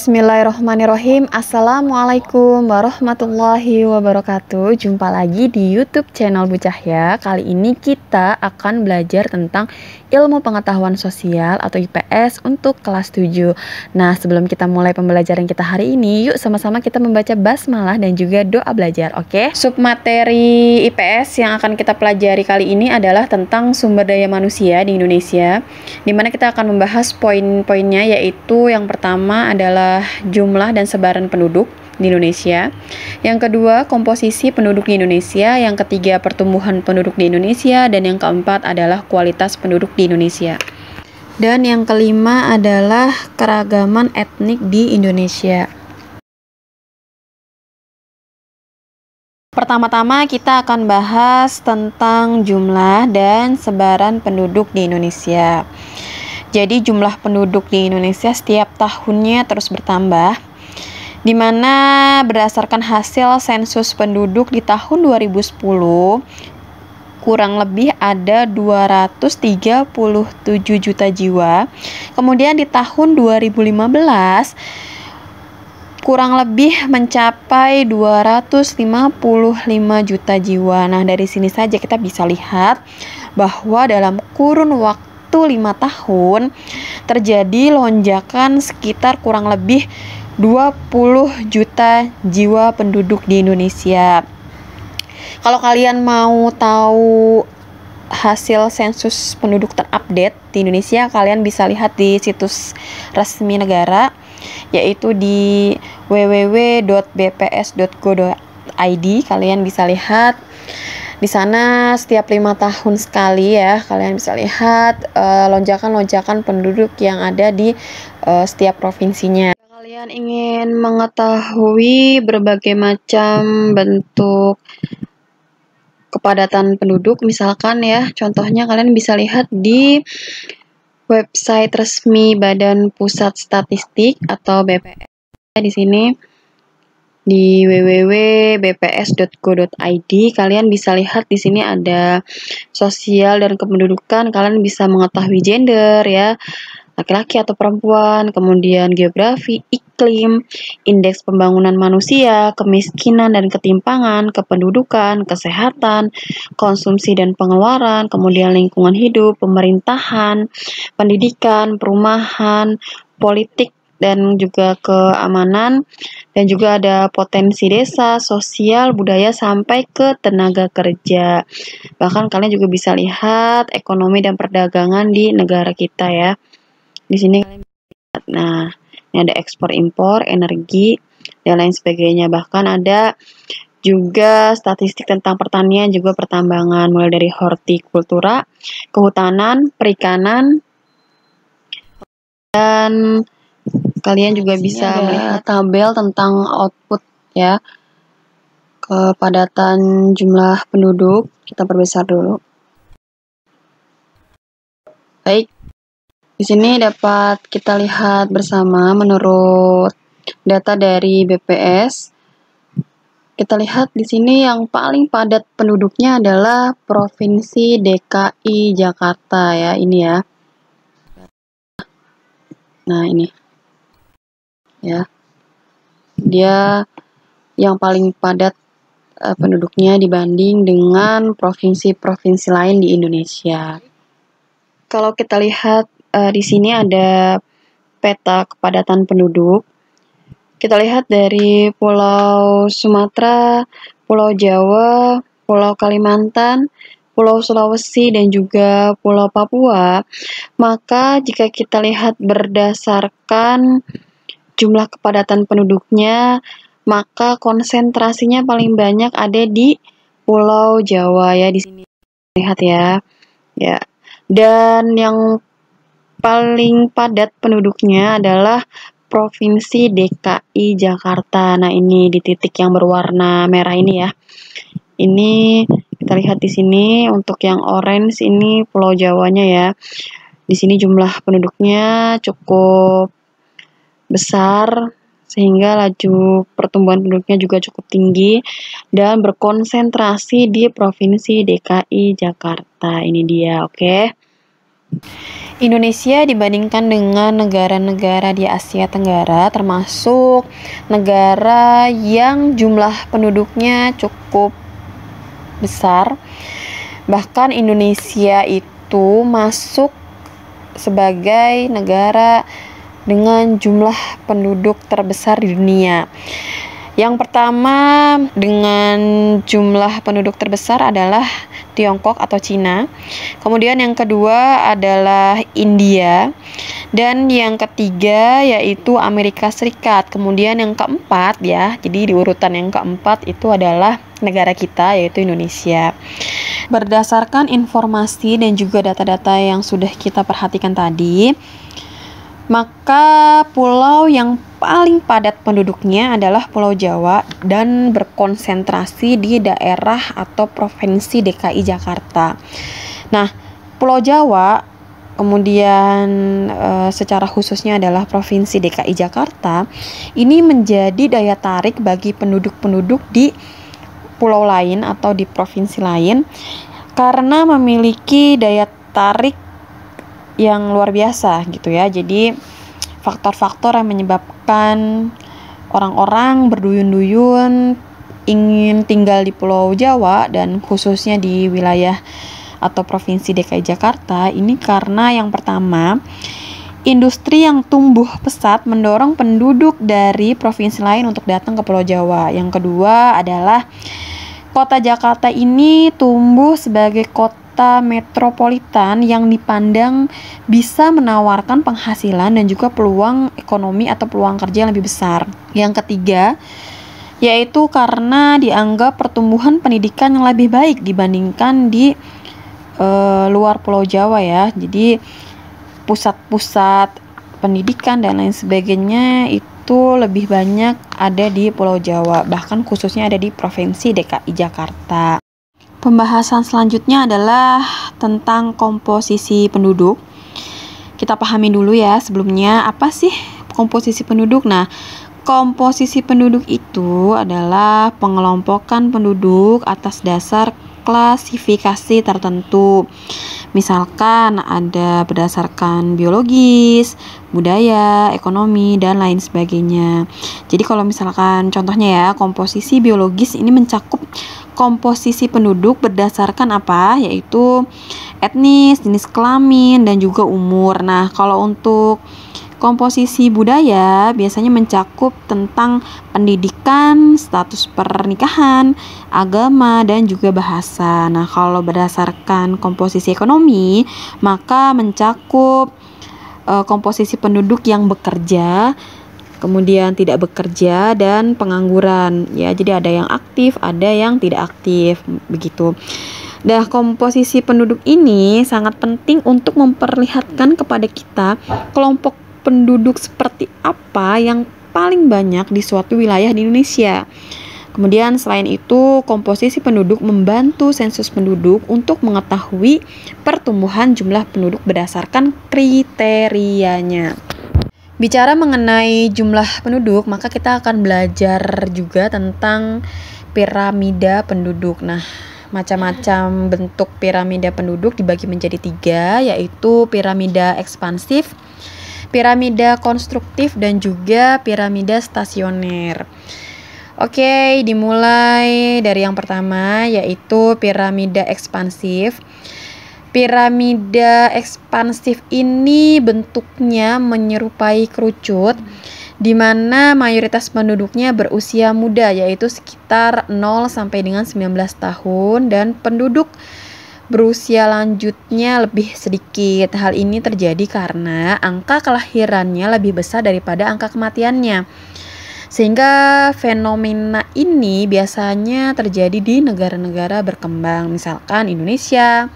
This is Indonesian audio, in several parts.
Bismillahirrohmanirrohim. Assalamualaikum warahmatullahi wabarakatuh. Jumpa lagi di YouTube channel Bu Cahya. Kali ini kita akan belajar tentang ilmu pengetahuan sosial atau IPS untuk kelas 7. Nah, sebelum kita mulai pembelajaran kita hari ini, yuk sama-sama kita membaca basmalah dan juga doa belajar, oke? Submateri IPS yang akan kita pelajari kali ini adalah tentang sumber daya manusia di Indonesia, dimana kita akan membahas poin-poinnya, yaitu yang pertama adalah jumlah dan sebaran penduduk di Indonesia. Yang kedua, komposisi penduduk di Indonesia. Yang ketiga, pertumbuhan penduduk di Indonesia. Dan yang keempat adalah kualitas penduduk di Indonesia. Dan yang kelima adalah keragaman etnik di Indonesia. Pertama-tama kita akan bahas tentang jumlah dan sebaran penduduk di Indonesia. Jadi jumlah penduduk di Indonesia setiap tahunnya terus bertambah, di mana berdasarkan hasil sensus penduduk di tahun 2010 kurang lebih ada 237 juta jiwa. Kemudian di tahun 2015 kurang lebih mencapai 255 juta jiwa. Nah, dari sini saja kita bisa lihat bahwa dalam kurun waktu 5 tahun terjadi lonjakan sekitar kurang lebih 20 juta jiwa penduduk di Indonesia. Kalau kalian mau tahu hasil sensus penduduk terupdate di Indonesia, kalian bisa lihat di situs resmi negara, yaitu di www.bps.go.id. Kalian bisa lihat di sana setiap 5 tahun sekali ya, kalian bisa lihat lonjakan-lonjakan penduduk yang ada di setiap provinsinya. Kalian ingin mengetahui berbagai macam bentuk kepadatan penduduk, misalkan ya, contohnya kalian bisa lihat di website resmi Badan Pusat Statistik atau BPS. Di sini di www.bps.go.id kalian bisa lihat di sini ada sosial dan kependudukan. Kalian bisa mengetahui gender ya, laki-laki atau perempuan, kemudian geografi, iklim, indeks pembangunan manusia, kemiskinan dan ketimpangan, kependudukan, kesehatan, konsumsi dan pengeluaran, kemudian lingkungan hidup, pemerintahan, pendidikan, perumahan, politik, dan juga keamanan, dan juga ada potensi desa, sosial, budaya, sampai ke tenaga kerja. Bahkan kalian juga bisa lihat ekonomi dan perdagangan di negara kita ya. Di sini kalian bisa lihat, nah, ini ada ekspor impor, energi, dan lain sebagainya. Bahkan ada juga statistik tentang pertanian, juga pertambangan, mulai dari hortikultura, kehutanan, perikanan, dan kalian juga bisa melihat tabel tentang output ya, kepadatan jumlah penduduk. Kita perbesar dulu. Baik, di sini dapat kita lihat bersama menurut data dari BPS. Kita lihat di sini yang paling padat penduduknya adalah Provinsi DKI Jakarta ya, ini ya. Nah, ini ya, dia yang paling padat penduduknya dibanding dengan provinsi-provinsi lain di Indonesia. Kalau kita lihat di sini ada peta kepadatan penduduk. Kita lihat dari Pulau Sumatera, Pulau Jawa, Pulau Kalimantan, Pulau Sulawesi, dan juga Pulau Papua. Maka jika kita lihat berdasarkan jumlah kepadatan penduduknya, maka konsentrasinya paling banyak ada di Pulau Jawa ya, di sini lihat ya. Ya. Dan yang paling padat penduduknya adalah Provinsi DKI Jakarta. Nah, ini di titik yang berwarna merah ini ya. Ini kita lihat di sini untuk yang orange ini Pulau Jawanya ya. Di sini jumlah penduduknya cukup besar, sehingga laju pertumbuhan penduduknya juga cukup tinggi dan berkonsentrasi di Provinsi DKI Jakarta. Ini dia, oke. Indonesia dibandingkan dengan negara-negara di Asia Tenggara, termasuk negara yang jumlah penduduknya cukup besar. Bahkan Indonesia itu masuk sebagai negara dengan jumlah penduduk terbesar di dunia. Yang pertama dengan jumlah penduduk terbesar adalah Tiongkok atau Cina. Kemudian yang kedua adalah India. Dan yang ketiga yaitu Amerika Serikat. Kemudian yang keempat ya, jadi di urutan yang keempat itu adalah negara kita yaitu Indonesia. Berdasarkan informasi dan juga data-data yang sudah kita perhatikan tadi, maka pulau yang paling padat penduduknya adalah Pulau Jawa dan berkonsentrasi di daerah atau provinsi DKI Jakarta. Nah, Pulau Jawa kemudian secara khususnya adalah provinsi DKI Jakarta ini menjadi daya tarik bagi penduduk-penduduk di pulau lain atau di provinsi lain karena memiliki daya tarik yang luar biasa gitu ya. Jadi faktor-faktor yang menyebabkan orang-orang berduyun-duyun ingin tinggal di Pulau Jawa dan khususnya di wilayah atau provinsi DKI Jakarta ini karena yang pertama, industri yang tumbuh pesat mendorong penduduk dari provinsi lain untuk datang ke Pulau Jawa. Yang kedua adalah kota Jakarta ini tumbuh sebagai kota metropolitan yang dipandang bisa menawarkan penghasilan dan juga peluang ekonomi atau peluang kerja yang lebih besar. Yang ketiga, yaitu karena dianggap pertumbuhan pendidikan yang lebih baik dibandingkan di luar Pulau Jawa ya. Jadi pusat-pusat pendidikan dan lain sebagainya itu lebih banyak ada di Pulau Jawa, bahkan khususnya ada di Provinsi DKI Jakarta. Pembahasan selanjutnya adalah tentang komposisi penduduk. Kita pahami dulu ya sebelumnya apa sih komposisi penduduk. Nah, komposisi penduduk itu adalah pengelompokan penduduk atas dasar klasifikasi tertentu. Misalkan ada berdasarkan biologis, budaya, ekonomi, dan lain sebagainya. Jadi kalau misalkan contohnya ya, komposisi biologis ini mencakup komposisi penduduk berdasarkan apa? Yaitu etnis, jenis kelamin, dan juga umur. Nah, kalau untuk komposisi budaya biasanya mencakup tentang pendidikan, status pernikahan, agama, dan juga bahasa. Nah, kalau berdasarkan komposisi ekonomi, maka mencakup komposisi penduduk yang bekerja, kemudian tidak bekerja, dan pengangguran. Ya, jadi ada yang aktif, ada yang tidak aktif, begitu. Nah, komposisi penduduk ini sangat penting untuk memperlihatkan kepada kita kelompok penduduk seperti apa yang paling banyak di suatu wilayah di Indonesia. Kemudian selain itu, komposisi penduduk membantu sensus penduduk untuk mengetahui pertumbuhan jumlah penduduk berdasarkan kriterianya. Bicara mengenai jumlah penduduk, maka kita akan belajar juga tentang piramida penduduk. Nah, macam-macam bentuk piramida penduduk dibagi menjadi 3, yaitu piramida ekspansif, piramida konstruktif, dan juga piramida stasioner. Oke, dimulai dari yang pertama, yaitu piramida ekspansif. Piramida ekspansif ini bentuknya menyerupai kerucut, di mana mayoritas penduduknya berusia muda, yaitu sekitar 0 sampai dengan 19 tahun, dan penduduk berusia lanjutnya lebih sedikit. Hal ini terjadi karena angka kelahirannya lebih besar daripada angka kematiannya. Sehingga fenomena ini biasanya terjadi di negara-negara berkembang, misalkan Indonesia,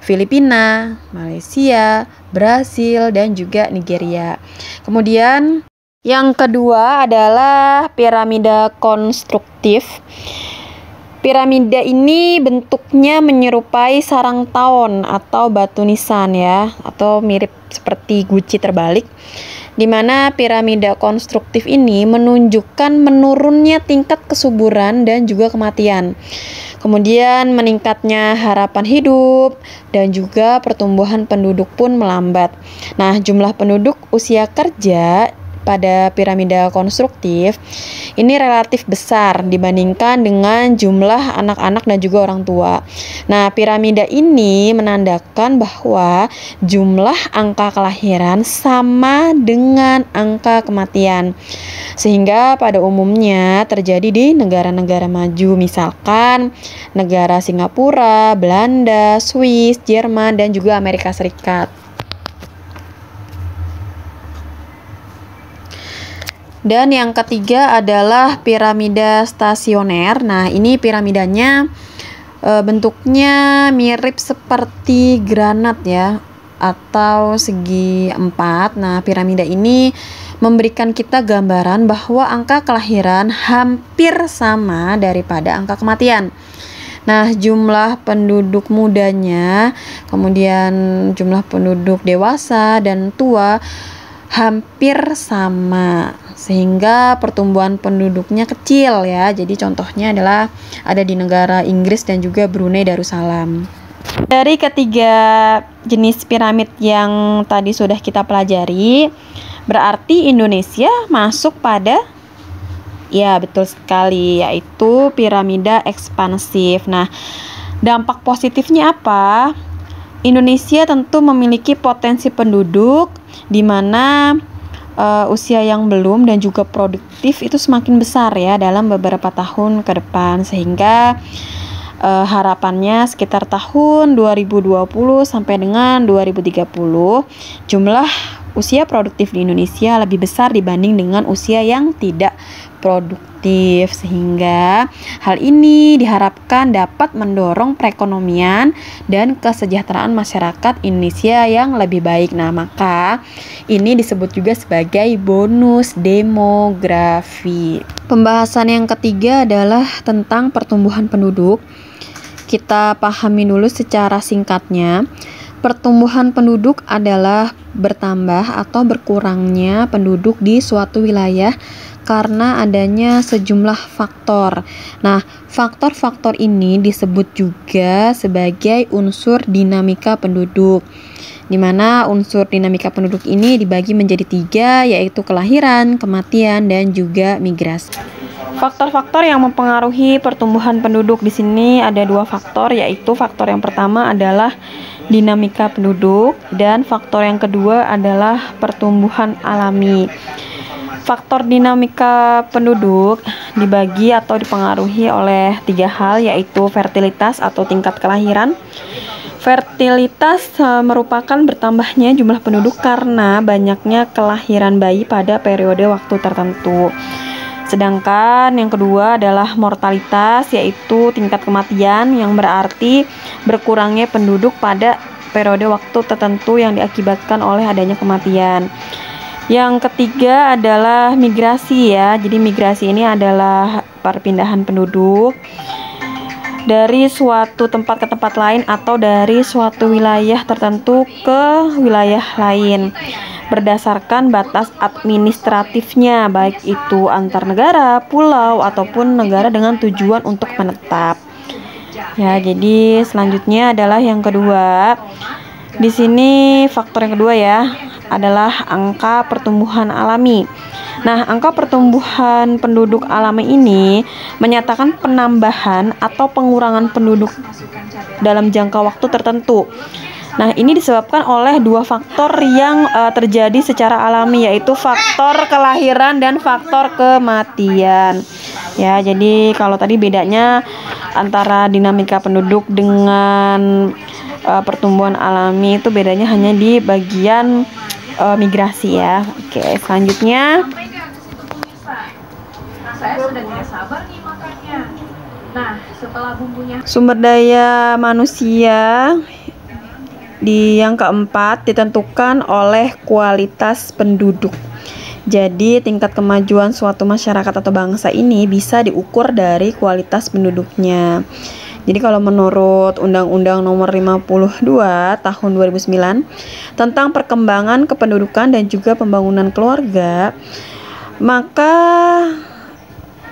Filipina, Malaysia, Brasil, dan juga Nigeria. Kemudian yang kedua adalah piramida konstruktif. Piramida ini bentuknya menyerupai sarang tawon atau batu nisan ya, atau mirip seperti guci terbalik, di mana piramida konstruktif ini menunjukkan menurunnya tingkat kesuburan dan juga kematian. Kemudian meningkatnya harapan hidup dan juga pertumbuhan penduduk pun melambat. Nah, jumlah penduduk usia kerja pada piramida konstruktif ini relatif besar dibandingkan dengan jumlah anak-anak dan juga orang tua. Nah, piramida ini menandakan bahwa jumlah angka kelahiran sama dengan angka kematian. Sehingga pada umumnya terjadi di negara-negara maju, misalkan negara Singapura, Belanda, Swiss, Jerman, dan juga Amerika Serikat. Dan yang ketiga adalah piramida stasioner. Nah, ini piramidanya bentuknya mirip seperti granat ya, atau segi empat. Nah, piramida ini memberikan kita gambaran bahwa angka kelahiran hampir sama daripada angka kematian. Nah, jumlah penduduk mudanya, kemudian jumlah penduduk dewasa dan tua hampir sama, sehingga pertumbuhan penduduknya kecil ya. Jadi contohnya adalah ada di negara Inggris dan juga Brunei Darussalam. Dari ketiga jenis piramid yang tadi sudah kita pelajari, berarti Indonesia masuk pada, ya betul sekali, yaitu piramida ekspansif. Nah, dampak positifnya apa? Indonesia tentu memiliki potensi penduduk di mana usia yang belum dan juga produktif itu semakin besar ya dalam beberapa tahun ke depan, sehingga harapannya sekitar tahun 2020 sampai dengan 2030 jumlah usia produktif di Indonesia lebih besar dibanding dengan usia yang tidak produktif, sehingga hal ini diharapkan dapat mendorong perekonomian dan kesejahteraan masyarakat Indonesia yang lebih baik. Nah, maka ini disebut juga sebagai bonus demografi. Pembahasan yang ketiga adalah tentang pertumbuhan penduduk. Kita pahami dulu secara singkatnya. Pertumbuhan penduduk adalah bertambah atau berkurangnya penduduk di suatu wilayah karena adanya sejumlah faktor. Nah, faktor-faktor ini disebut juga sebagai unsur dinamika penduduk, di mana unsur dinamika penduduk ini dibagi menjadi 3, yaitu kelahiran, kematian, dan juga migrasi. Faktor-faktor yang mempengaruhi pertumbuhan penduduk di sini ada 2 faktor, yaitu faktor yang pertama adalah dinamika penduduk dan faktor yang kedua adalah pertumbuhan alami. Faktor dinamika penduduk dibagi atau dipengaruhi oleh 3 hal, yaitu fertilitas atau tingkat kelahiran. Fertilitas merupakan bertambahnya jumlah penduduk karena banyaknya kelahiran bayi pada periode waktu tertentu. Sedangkan yang kedua adalah mortalitas, yaitu tingkat kematian, yang berarti berkurangnya penduduk pada periode waktu tertentu yang diakibatkan oleh adanya kematian. Yang ketiga adalah migrasi ya. Jadi migrasi ini adalah perpindahan penduduk dari suatu tempat ke tempat lain atau dari suatu wilayah tertentu ke wilayah lain berdasarkan batas administratifnya, baik itu antar negara, pulau, ataupun negara dengan tujuan untuk menetap. Ya, jadi selanjutnya adalah yang kedua. Di sini faktor yang kedua ya adalah angka pertumbuhan alami. Nah, angka pertumbuhan penduduk alami ini menyatakan penambahan atau pengurangan penduduk dalam jangka waktu tertentu. Nah, ini disebabkan oleh 2 faktor yang terjadi secara alami, yaitu faktor kelahiran dan faktor kematian. Ya, jadi kalau tadi bedanya antara dinamika penduduk dengan pertumbuhan alami itu bedanya hanya di bagian migrasi ya. Oke, selanjutnya saya sudah tidak sabar nih makannya. Nah, setelah bumbunya sumber daya manusia di yang keempat ditentukan oleh kualitas penduduk. Jadi tingkat kemajuan suatu masyarakat atau bangsa ini bisa diukur dari kualitas penduduknya. Jadi kalau menurut Undang-Undang Nomor 52 Tahun 2009 tentang perkembangan kependudukan dan juga pembangunan keluarga, maka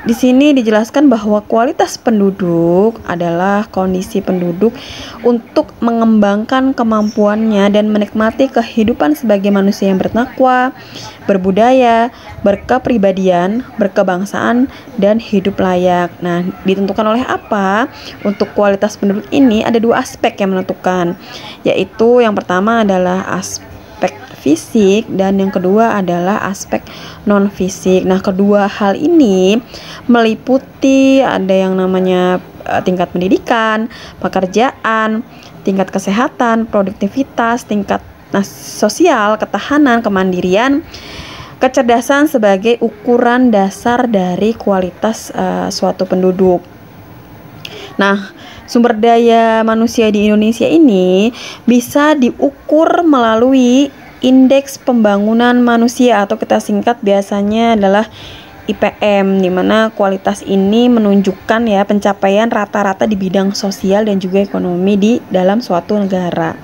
di sini dijelaskan bahwa kualitas penduduk adalah kondisi penduduk untuk mengembangkan kemampuannya dan menikmati kehidupan sebagai manusia yang bertakwa, berbudaya, berkepribadian, berkebangsaan, dan hidup layak. Nah, ditentukan oleh apa? Untuk kualitas penduduk ini ada dua aspek yang menentukan, yaitu yang pertama adalah aspek fisik dan yang kedua adalah aspek non fisik. Nah, kedua hal ini meliputi ada yang namanya tingkat pendidikan, pekerjaan, tingkat kesehatan, produktivitas, tingkat sosial, ketahanan, kemandirian, kecerdasan sebagai ukuran dasar dari kualitas suatu penduduk. Nah, sumber daya manusia di Indonesia ini bisa diukur melalui Indeks Pembangunan Manusia atau kita singkat biasanya adalah IPM, di mana kualitas ini menunjukkan ya pencapaian rata-rata di bidang sosial dan juga ekonomi di dalam suatu negara.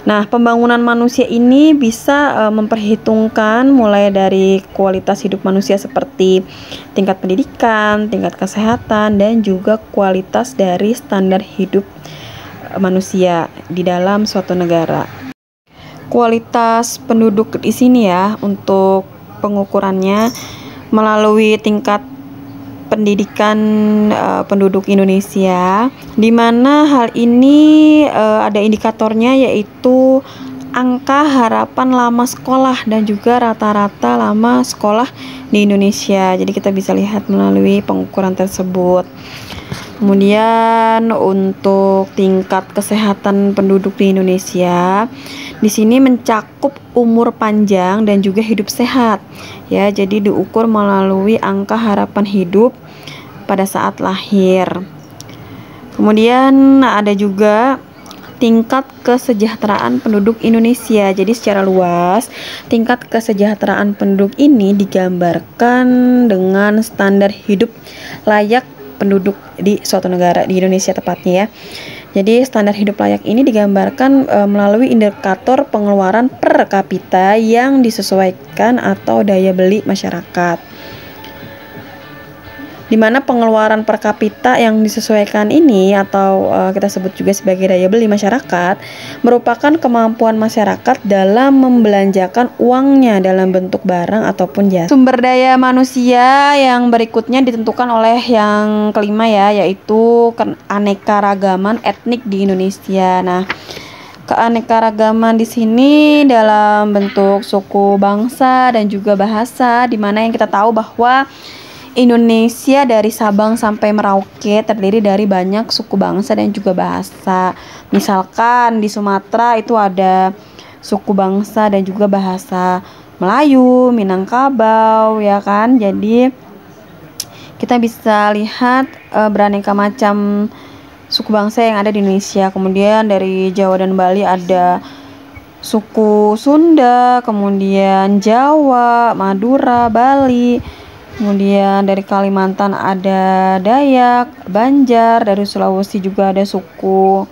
Nah, pembangunan manusia ini bisa memperhitungkan mulai dari kualitas hidup manusia seperti tingkat pendidikan, tingkat kesehatan, dan juga kualitas dari standar hidup manusia di dalam suatu negara. Kualitas penduduk di sini ya untuk pengukurannya melalui tingkat pendidikan penduduk Indonesia, di mana hal ini ada indikatornya yaitu angka harapan lama sekolah dan juga rata-rata lama sekolah di Indonesia. Jadi kita bisa lihat melalui pengukuran tersebut. Kemudian untuk tingkat kesehatan penduduk di Indonesia, di sini mencakup umur panjang dan juga hidup sehat. Ya, jadi diukur melalui angka harapan hidup pada saat lahir. Kemudian ada juga tingkat kesejahteraan penduduk Indonesia. Jadi secara luas, tingkat kesejahteraan penduduk ini digambarkan dengan standar hidup layak penduduk di suatu negara, di Indonesia tepatnya ya. Jadi standar hidup layak ini digambarkan melalui indikator pengeluaran per kapita yang disesuaikan atau daya beli masyarakat. Di mana pengeluaran per kapita yang disesuaikan ini atau kita sebut juga sebagai daya beli masyarakat merupakan kemampuan masyarakat dalam membelanjakan uangnya dalam bentuk barang ataupun jasa. Sumber daya manusia yang berikutnya ditentukan oleh yang kelima ya, yaitu keanekaragaman etnik di Indonesia. Nah, keanekaragaman di sini dalam bentuk suku, bangsa, dan juga bahasa, di mana yang kita tahu bahwa Indonesia dari Sabang sampai Merauke terdiri dari banyak suku bangsa dan juga bahasa. Misalkan di Sumatera itu ada suku bangsa dan juga bahasa Melayu, Minangkabau, ya kan. Jadi kita bisa lihat beraneka macam suku bangsa yang ada di Indonesia. Kemudian dari Jawa dan Bali ada suku Sunda, kemudian Jawa, Madura, Bali. Kemudian dari Kalimantan ada Dayak, Banjar, dari Sulawesi juga ada suku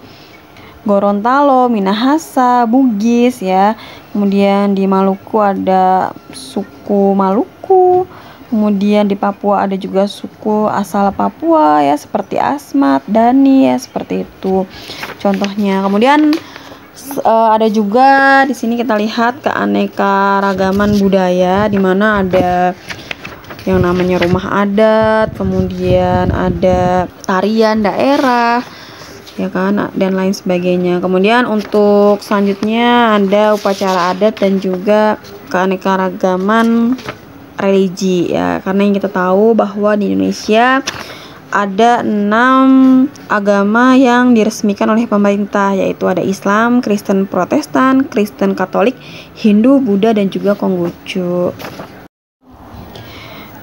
Gorontalo, Minahasa, Bugis ya. Kemudian di Maluku ada suku Maluku. Kemudian di Papua ada juga suku asal Papua ya, seperti Asmat, Dani ya, seperti itu contohnya. Kemudian ada juga di sini kita lihat keanekaragaman budaya, di mana ada yang namanya rumah adat, kemudian ada tarian daerah, ya kan, dan lain sebagainya. Kemudian untuk selanjutnya ada upacara adat dan juga keanekaragaman religi ya, karena yang kita tahu bahwa di Indonesia ada 6 agama yang diresmikan oleh pemerintah, yaitu ada Islam, Kristen Protestan, Kristen Katolik, Hindu, Buddha, dan juga Konghucu.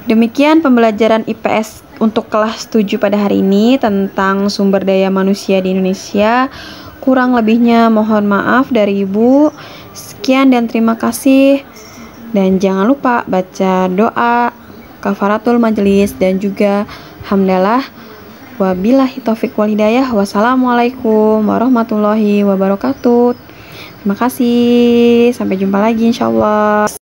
Demikian pembelajaran IPS untuk kelas 7 pada hari ini tentang sumber daya manusia di Indonesia. Kurang lebihnya mohon maaf dari Ibu. Sekian dan terima kasih. Dan jangan lupa baca doa, kafaratul majelis, dan juga hamdalah. Wabillahi taufiq wal hidayah. Wassalamualaikum warahmatullahi wabarakatuh. Terima kasih. Sampai jumpa lagi insyaallah.